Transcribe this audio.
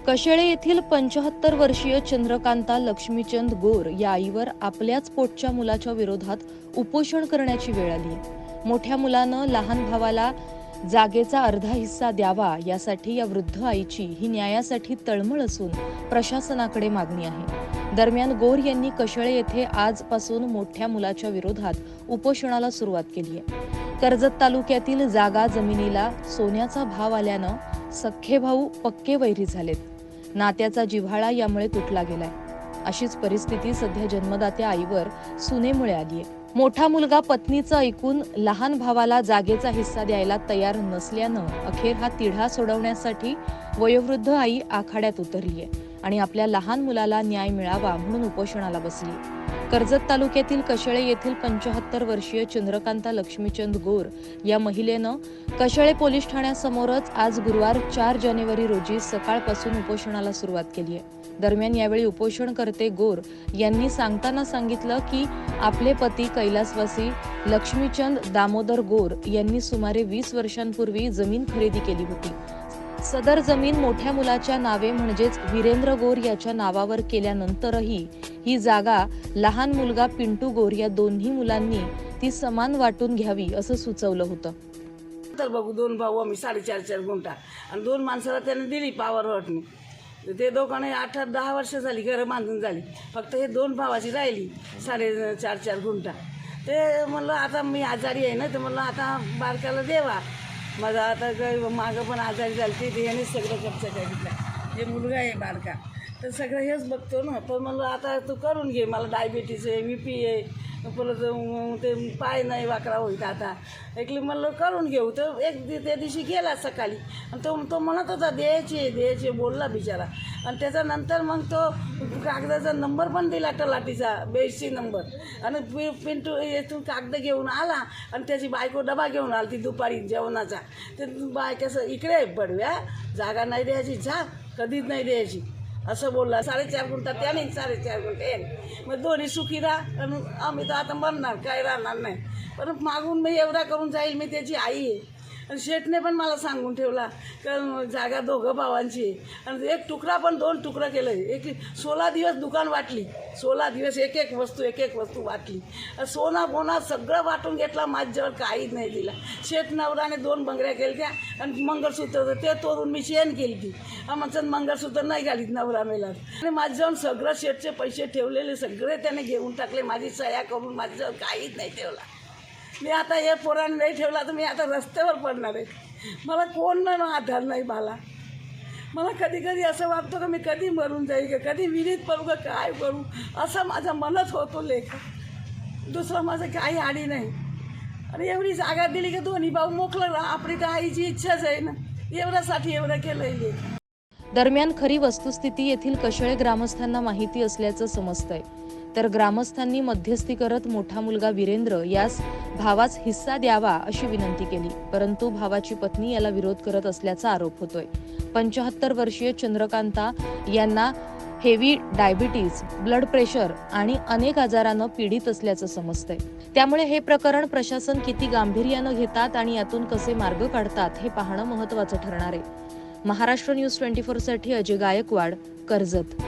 कशेळे येथील 75 वर्षीय चंद्रकांता लक्ष्मीचंद गोर या आईवर आपल्याच पोटच्या मुलाच्या विरोधात उपोषण करण्याची वेळ आली आहे। मोठ्या मुलानं लहान भावाला जागेचा अर्धा हिस्सा द्यावा यासाठी या वृद्ध आईची ही न्यायासाठी तळमळ असून प्रशासनाकडे मागणी आहे। दरम्यान गोर यांनी कशेळे येथे आजपासून मोठ्या मुलाच्या विरोधात उपोषणाला सुरुवात केली आहे। कर्जत तालुक्यातील जागा जमिनीला सोन्याचा भाव आल्यानं सख्खे भाऊ पक्के वैरी झालेत। नात्याचा जिव्हाळा यामुळे तुटला गेलाय। अशीच परिस्थिती सध्या जन्मदात्या आईवर सुनेमुळे आली आहे। मोठा मुलगा पत्नीचं ऐकून लहान भावाला जागेचा हिस्सा द्यायला तयार नसल्यानं अखेर हा तिढा सोडवण्यासाठी वयोवृद्ध आई आखाड्यात उतरली आहे आणि आपल्या लहान मुलाला न्याय मिळावा म्हणून उपोषणाला बसली। कर्जत तालुक्यातील कशेळे येथील 75 वर्षीय चंद्रकांता लक्ष्मीचंद गोर या महिलेनं कशेळे पोलीस ठाण्यासमोरच आज गुरुवार 4 जानेवारी रोजी सकाळपासून उपोषणाला सुरुवात केली आहे। दरम्यान यावेळी उपोषणकर्ते गोर यांनी सांगताना सांगितलं की आपले पती कैलासवासी लक्ष्मीचंद दामोदर गोर यांनी सुमारे 20 वर्षांपूर्वी जमीन खरेदी केली होती। सदर जमीन मोठ्या मुलाच्या नावे म्हणजेच वीरेंद्र गोर याच्या नावावर केल्यानंतरही ही जागा लहान मुलगा पिंटू गोर या दोन्ही मुलांनी ती समान वाटून घ्यावी असं सुचवलं होतं। तर बघू दोन भाऊ आम्ही 4.5 गुंठा आणि दोन माणसाला त्याने दिली पॉवर हॉटने। ते दोघांनी 8-10 वर्ष झाली घरं बांधून झाली, फक्त हे दोन भावाची राहिली 4.5 गुंठा। ते म्हणलं आता मी आजारी आहे ना, तर म्हणलं आता बारक्याला देवा। माझा आता काही मागं पण आजारी झाली ते यानेच सगळं खर्च घेतला। हे मुलगा आहे बारका, तर सगळं हेच बघतो ना। तर म्हणलं आता तू करून घे, मला डायबिटीस आहे, BP आहे, परत ते पाय नाही वाकडा होईल आता ऐकली। म्हणलं करून घेऊ। तर त्या दिवशी गेला सकाळी आणि तो म्हणत होता द्यायचे बोलला बिचारा। आणि त्याच्यानंतर मग तो कागदाचा नंबर पण दिला, तलाठीचा 82 नंबर। आणि पिंटू येथून कागद घेऊन आला आणि त्याची बायको डबा घेऊन आली ती दुपारी जेवणाचा। ते बायकाचं इकडे पडव्या जागा नाही द्यायची, जा कधीच नाही द्यायची असं बोलला। 4.5 गुंठा त्याने 4.5 गुंठे, मग दोन्ही सुखी राहा आणि आम्ही तर आता मरणार, काय राहणार नाही। पण मागून मी एवढा करून जाईल, मी त्याची आई आहे। आणि शेठने पण मला सांगून ठेवला की जागा दोघं भावांची आहे आणि एक तुकडा पण 2 तुकडं केलं आहे। 16 दिवस दुकान वाटली, 16 दिवस एक एक वस्तू वाटली। सोना बोना सगळं वाटून घेतला, माझ्याजवळ काहीच नाही दिला। शेठ नवराने 2 बंगऱ्या केल्या आणि मंगळसूत्र ते तोडून मी शेण केली ती। आमचं मंगळसूत्र नाही घालीत नवरा मेला आणि माझ्याजवळ सगळं शेठचे पैसे ठेवलेले सगळे त्याने घेऊन टाकले, माझी सह्या करून माझ्याजवळ काहीच नाही ठेवला। मी आता हे पोरांनी नाही ठेवला तर मी आता रस्त्यावर पडणार आहे। मला कोण ना आधार नाही। मला कधी कधी असं वाटतं की मी कधी मरून जाईल का, कधी विहिरीत पडू का, काय करू असं माझ्या मनात होतो लेख। दुसरं माझं काही आडी नाही। आणि एवढी जागा दिली की दोन्ही भाऊ मोकळं राहा, आपली तर आईची इच्छाच आहे ना, एवढ्यासाठी एवढं केलं आहे लेख। दरम्यान खरी वस्तुस्थिती येथील कशेळे ग्रामस्थांना माहिती असल्याचं समजतंय। तर ग्रामस्थांनी मध्यस्थी करत मोठा मुलगा वीरेंद्र यास भावास हिस्सा द्यावा अशी विनंती केली, परंतु भावाची पत्नी याला विरोध करत असल्याचा आरोप होतोय। 75 वर्षीय चंद्रकांता यांना हेवी डायबिटीज, ब्लड प्रेशर आणि अनेक आजारानं पीडित असल्याचं समजतंय। त्यामुळे हे प्रकरण प्रशासन किती गांभीर्यानं घेतात आणि यातून कसे मार्ग काढतात हे पाहणं महत्त्वाचं ठरणार आहे। महाराष्ट्र न्यूज 24 साठी अजय गायकवाड, कर्जत।